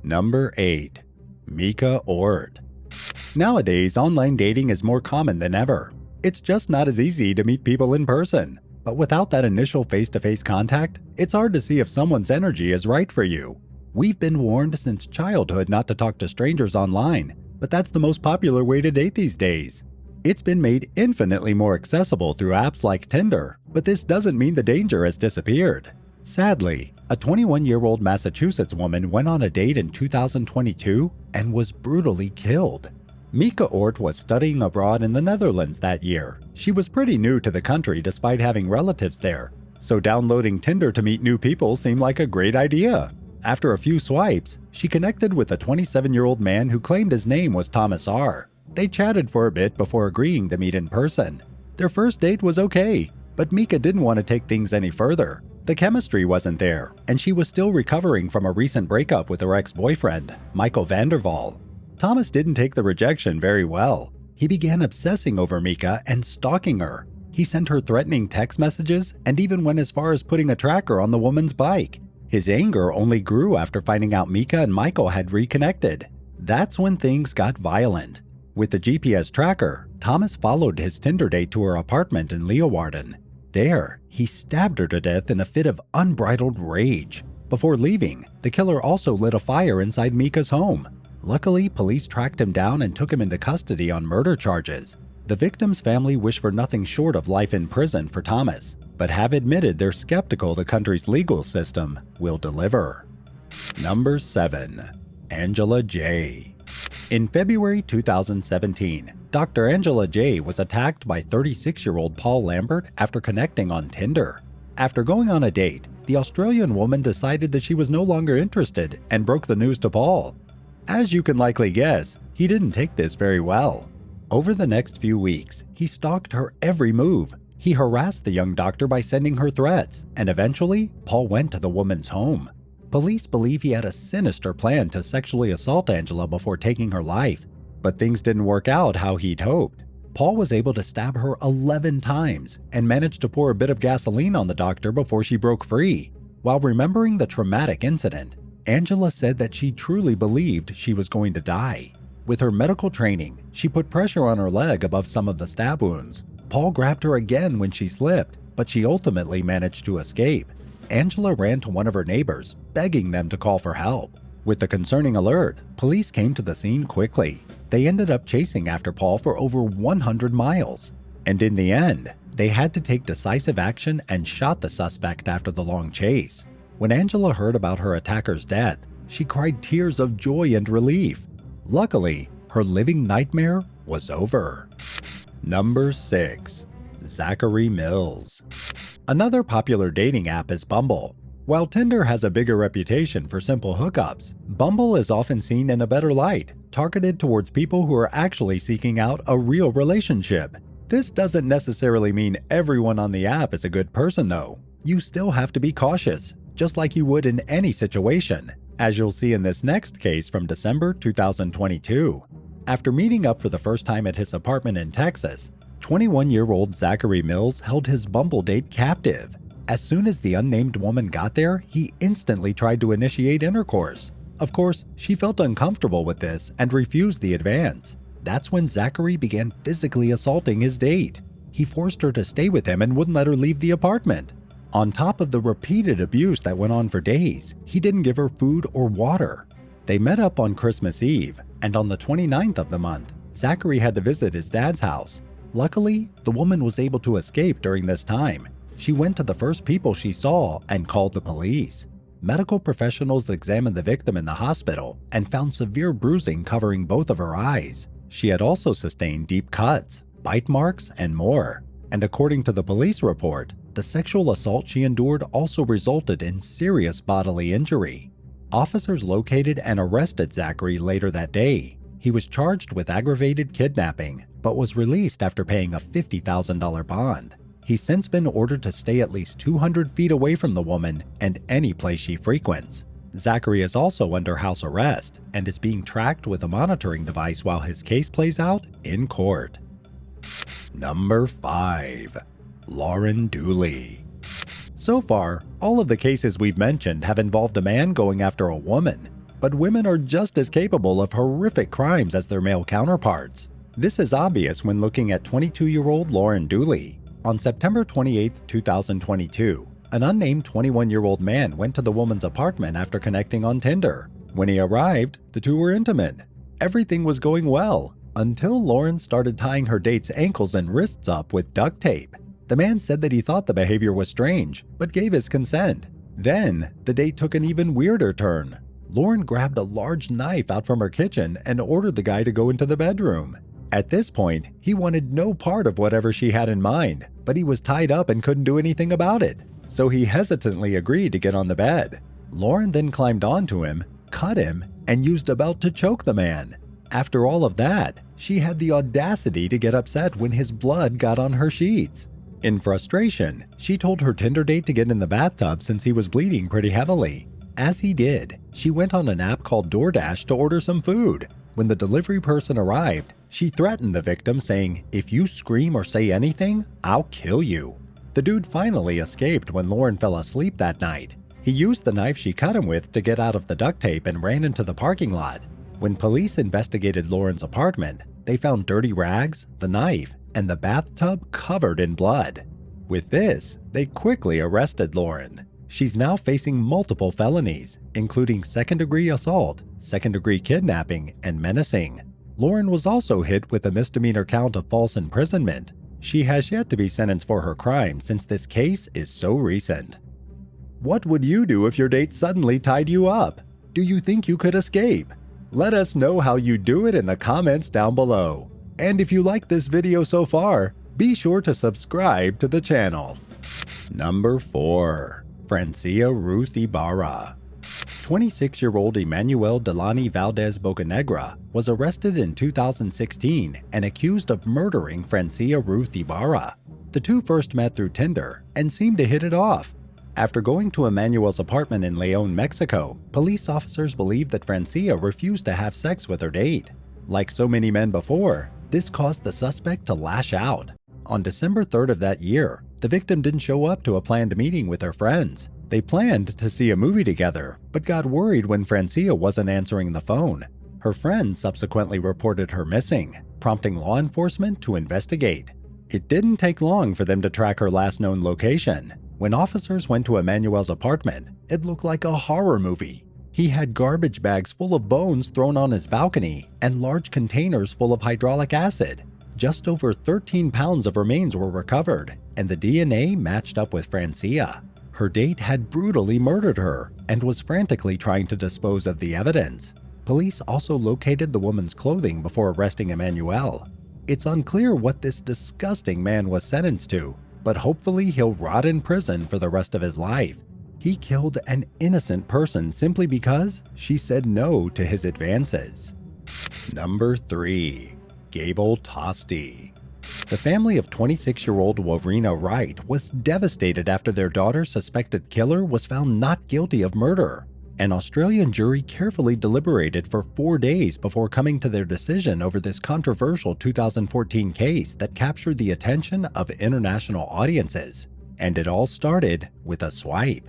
Number 8. Mika. Nowadays, online dating is more common than ever. It's just not as easy to meet people in person. But without that initial face-to-face contact, it's hard to see if someone's energy is right for you. We've been warned since childhood not to talk to strangers online, but that's the most popular way to date these days. It's been made infinitely more accessible through apps like Tinder, but this doesn't mean the danger has disappeared. Sadly, a 21-year-old Massachusetts woman went on a date in 2022 and was brutally killed. Mika was studying abroad in the Netherlands that year. She was pretty new to the country despite having relatives there, so downloading Tinder to meet new people seemed like a great idea. After a few swipes, she connected with a 27-year-old man who claimed his name was Thomas R. They chatted for a bit before agreeing to meet in person. Their first date was okay, but Mika didn't want to take things any further. The chemistry wasn't there, and she was still recovering from a recent breakup with her ex-boyfriend, Michael Vanderval. Thomas didn't take the rejection very well. He began obsessing over Mika and stalking her. He sent her threatening text messages and even went as far as putting a tracker on the woman's bike. His anger only grew after finding out Mika and Michael had reconnected. That's when things got violent. With the GPS tracker, Thomas followed his Tinder date to her apartment in Leeuwarden. There, he stabbed her to death in a fit of unbridled rage. Before leaving, the killer also lit a fire inside Mika's home. Luckily, police tracked him down and took him into custody on murder charges. The victim's family wish for nothing short of life in prison for Thomas, but have admitted they're skeptical the country's legal system will deliver. Number 7. Angela J. In February 2017, Dr. Angela J. was attacked by 36-year-old Paul Lambert after connecting on Tinder. After going on a date, the Australian woman decided that she was no longer interested and broke the news to Paul. As you can likely guess, he didn't take this very well. Over the next few weeks, he stalked her every move. He harassed the young doctor by sending her threats, and eventually, Paul went to the woman's home. Police believe he had a sinister plan to sexually assault Angela before taking her life, but things didn't work out how he'd hoped. Paul was able to stab her 11 times and managed to pour a bit of gasoline on the doctor before she broke free. While remembering the traumatic incident, Angela said that she truly believed she was going to die. With her medical training, she put pressure on her leg above some of the stab wounds. Paul grabbed her again when she slipped, but she ultimately managed to escape. Angela ran to one of her neighbors, begging them to call for help. With the concerning alert, police came to the scene quickly. They ended up chasing after Paul for over 100 miles. And in the end, they had to take decisive action and shot the suspect after the long chase. When Angela heard about her attacker's death, she cried tears of joy and relief. Luckily, her living nightmare was over. Number 6. Zachary Mills. Another popular dating app is Bumble. While Tinder has a bigger reputation for simple hookups, Bumble is often seen in a better light, targeted towards people who are actually seeking out a real relationship. This doesn't necessarily mean everyone on the app is a good person though. You still have to be cautious, just like you would in any situation, as you'll see in this next case from December 2022. After meeting up for the first time at his apartment in Texas, 21-year-old Zachary Mills held his Bumble date captive. As soon as the unnamed woman got there, he instantly tried to initiate intercourse. Of course, she felt uncomfortable with this and refused the advance. That's when Zachary began physically assaulting his date. He forced her to stay with him and wouldn't let her leave the apartment. On top of the repeated abuse that went on for days, he didn't give her food or water. They met up on Christmas Eve, and on the 29th of the month, Zachary had to visit his dad's house. Luckily, the woman was able to escape during this time. She went to the first people she saw and called the police. Medical professionals examined the victim in the hospital and found severe bruising covering both of her eyes. She had also sustained deep cuts, bite marks, and more. And according to the police report, the sexual assault she endured also resulted in serious bodily injury. Officers located and arrested Zachary later that day. He was charged with aggravated kidnapping, but was released after paying a $50,000 bond. He's since been ordered to stay at least 200 feet away from the woman and any place she frequents. Zachary is also under house arrest and is being tracked with a monitoring device while his case plays out in court. Number 5. Lauren Dooley. So far, all of the cases we've mentioned have involved a man going after a woman. but women are just as capable of horrific crimes as their male counterparts. This is obvious when looking at 22-year-old Lauren Dooley. On September 28, 2022, an unnamed 21-year-old man went to the woman's apartment after connecting on Tinder. When he arrived, the two were intimate. Everything was going well, until Lauren started tying her date's ankles and wrists up with duct tape. The man said that he thought the behavior was strange, but gave his consent. Then, the date took an even weirder turn. Lauren grabbed a large knife out from her kitchen and ordered the guy to go into the bedroom. At this point, he wanted no part of whatever she had in mind, but he was tied up and couldn't do anything about it. So he hesitantly agreed to get on the bed. Lauren then climbed onto him, cut him, and used a belt to choke the man. After all of that, she had the audacity to get upset when his blood got on her sheets. In frustration, she told her Tinder date to get in the bathtub since he was bleeding pretty heavily. As he did, she went on an app called DoorDash to order some food. When the delivery person arrived, she threatened the victim, saying, "If you scream or say anything, I'll kill you." The dude finally escaped when Lauren fell asleep that night. He used the knife she cut him with to get out of the duct tape and ran into the parking lot. When police investigated Lauren's apartment, they found dirty rags, the knife, and the bathtub covered in blood. With this, they quickly arrested Lauren. She's now facing multiple felonies, including second-degree assault, second-degree kidnapping, and menacing. Lauren was also hit with a misdemeanor count of false imprisonment. She has yet to be sentenced for her crime since this case is so recent. What would you do if your date suddenly tied you up? Do you think you could escape? Let us know how you do it in the comments down below. And if you like this video so far, be sure to subscribe to the channel. Number 4. Francia Ibarra. 26-year-old Emmanuel Delani Valdez Bocanegra was arrested in 2016 and accused of murdering Francia Ibarra. The two first met through Tinder and seemed to hit it off. After going to Emmanuel's apartment in León, Mexico, police officers believe that Francia refused to have sex with her date. Like so many men before, this caused the suspect to lash out. On December 3rd of that year, the victim didn't show up to a planned meeting with her friends. They planned to see a movie together, but got worried when Francia wasn't answering the phone. Her friends subsequently reported her missing, prompting law enforcement to investigate. It didn't take long for them to track her last known location. When officers went to Emmanuel's apartment, it looked like a horror movie. He had garbage bags full of bones thrown on his balcony and large containers full of hydraulic acid. Just over 13 pounds of remains were recovered, and the DNA matched up with Francia. Her date had brutally murdered her and was frantically trying to dispose of the evidence. Police also located the woman's clothing before arresting Emmanuel. It's unclear what this disgusting man was sentenced to, but hopefully he'll rot in prison for the rest of his life. He killed an innocent person simply because she said no to his advances. Number 3. Gable Tosti. The family of 26-year-old Warina Wright was devastated after their daughter's suspected killer was found not guilty of murder. An Australian jury carefully deliberated for 4 days before coming to their decision over this controversial 2014 case that captured the attention of international audiences. And it all started with a swipe.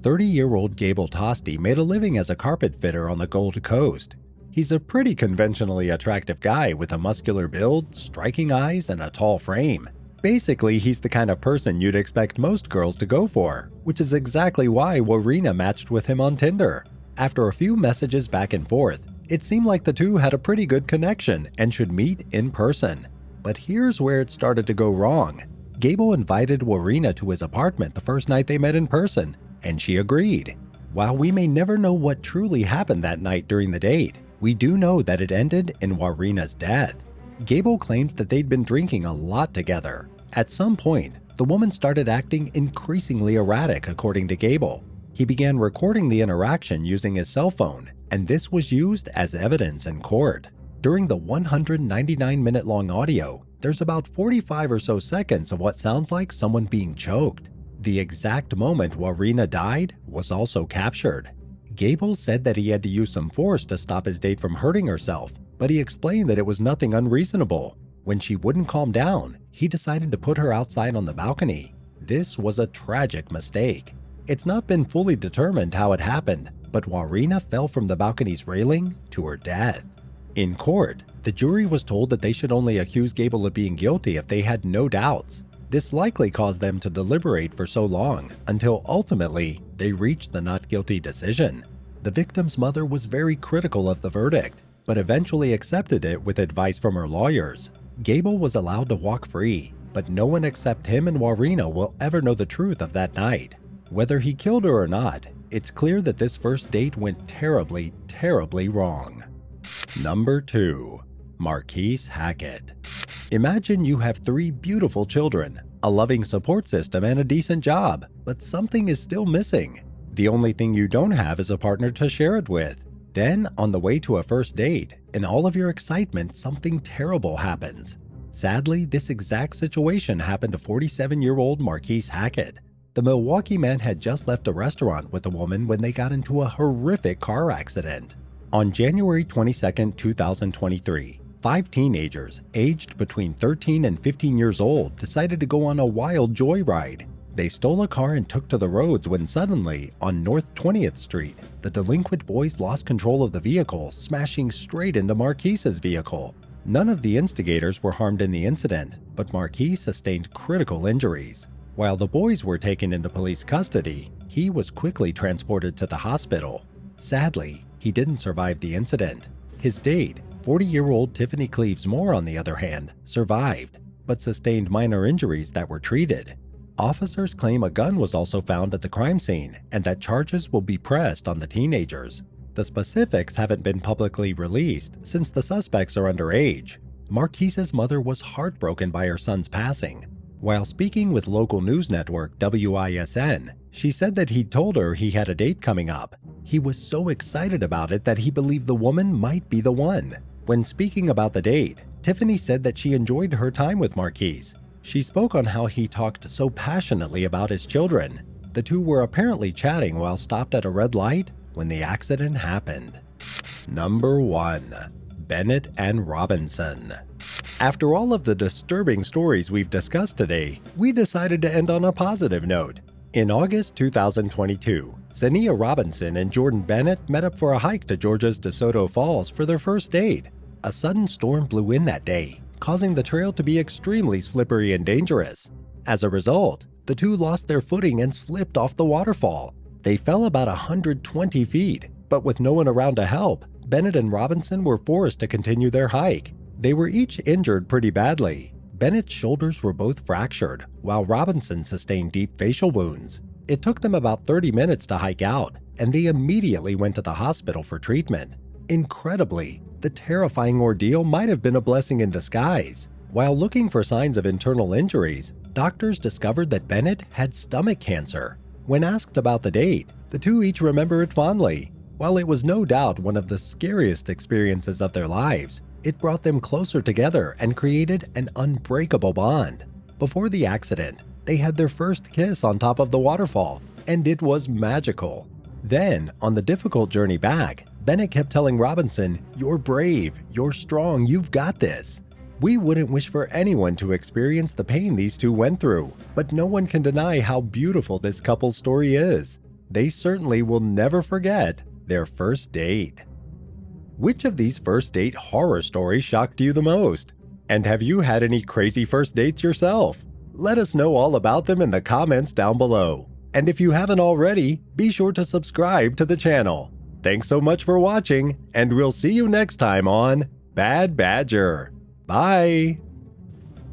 30-year-old Gable Tosti made a living as a carpet fitter on the Gold Coast. He's a pretty conventionally attractive guy with a muscular build, striking eyes, and a tall frame. Basically, he's the kind of person you'd expect most girls to go for, which is exactly why Warina matched with him on Tinder. After a few messages back and forth, it seemed like the two had a pretty good connection and should meet in person. But here's where it started to go wrong. Gable invited Warina to his apartment the first night they met in person, and she agreed. While we may never know what truly happened that night during the date, we do know that it ended in Warina's death. Gable claims that they'd been drinking a lot together. At some point, the woman started acting increasingly erratic, according to Gable. He began recording the interaction using his cell phone, and this was used as evidence in court. During the 199-minute-long audio, there's about 45 or so seconds of what sounds like someone being choked. The exact moment Warina died was also captured. Gable said that he had to use some force to stop his date from hurting herself, but he explained that it was nothing unreasonable. When she wouldn't calm down, he decided to put her outside on the balcony. This was a tragic mistake. It's not been fully determined how it happened, but Warina fell from the balcony's railing to her death. In court, the jury was told that they should only accuse Gable of being guilty if they had no doubts. This likely caused them to deliberate for so long until ultimately they reached the not guilty decision. The victim's mother was very critical of the verdict, but eventually accepted it with advice from her lawyers. Gable was allowed to walk free, but no one except him and Warina will ever know the truth of that night. Whether he killed her or not, it's clear that this first date went terribly, terribly wrong. Number 2. Marquis Hackett. Imagine you have 3 beautiful children, a loving support system, and a decent job, but something is still missing. The only thing you don't have is a partner to share it with. Then, on the way to a first date, in all of your excitement, something terrible happens. Sadly, this exact situation happened to 47-year-old Marquis Hackett. The Milwaukee man had just left a restaurant with a woman when they got into a horrific car accident. On January 22, 2023, 5 teenagers, aged between 13 and 15 years old, decided to go on a wild joyride. They stole a car and took to the roads when suddenly, on North 20th Street, the delinquent boys lost control of the vehicle, smashing straight into Marquis's vehicle. None of the instigators were harmed in the incident, but Marquis sustained critical injuries. While the boys were taken into police custody, he was quickly transported to the hospital. Sadly, he didn't survive the incident. His date, 40-year-old Tiffany Cleaves Moore, on the other hand, survived, but sustained minor injuries that were treated. Officers claim a gun was also found at the crime scene and that charges will be pressed on the teenagers. The specifics haven't been publicly released since the suspects are underage. Marquis's mother was heartbroken by her son's passing. While speaking with local news network WISN, she said that he'd told her he had a date coming up. He was so excited about it that he believed the woman might be the one. When speaking about the date, Tiffany said that she enjoyed her time with Marquis. She spoke on how he talked so passionately about his children. The two were apparently chatting while stopped at a red light when the accident happened. Number 1. Bennett and Robinson. After all of the disturbing stories we've discussed today, we decided to end on a positive note. In August 2022, Zania Robinson and Jordan Bennett met up for a hike to Georgia's DeSoto Falls for their first date. A sudden storm blew in that day, causing the trail to be extremely slippery and dangerous. As a result, the two lost their footing and slipped off the waterfall. They fell about 120 feet, but with no one around to help, Bennett and Robinson were forced to continue their hike. They were each injured pretty badly. Bennett's shoulders were both fractured, while Robinson sustained deep facial wounds. It took them about 30 minutes to hike out, and they immediately went to the hospital for treatment. Incredibly, the terrifying ordeal might have been a blessing in disguise. While looking for signs of internal injuries, doctors discovered that Bennett had stomach cancer. When asked about the date, the two each remember it fondly. While it was no doubt one of the scariest experiences of their lives, it brought them closer together and created an unbreakable bond. Before the accident, they had their first kiss on top of the waterfall, and it was magical. Then, on the difficult journey back, Bennett kept telling Robinson, "You're brave, you're strong, you've got this." We wouldn't wish for anyone to experience the pain these two went through, but no one can deny how beautiful this couple's story is. They certainly will never forget their first date. Which of these first date horror stories shocked you the most? And have you had any crazy first dates yourself? Let us know all about them in the comments down below. And if you haven't already, be sure to subscribe to the channel. Thanks so much for watching, and we'll see you next time on Bad Badger. Bye!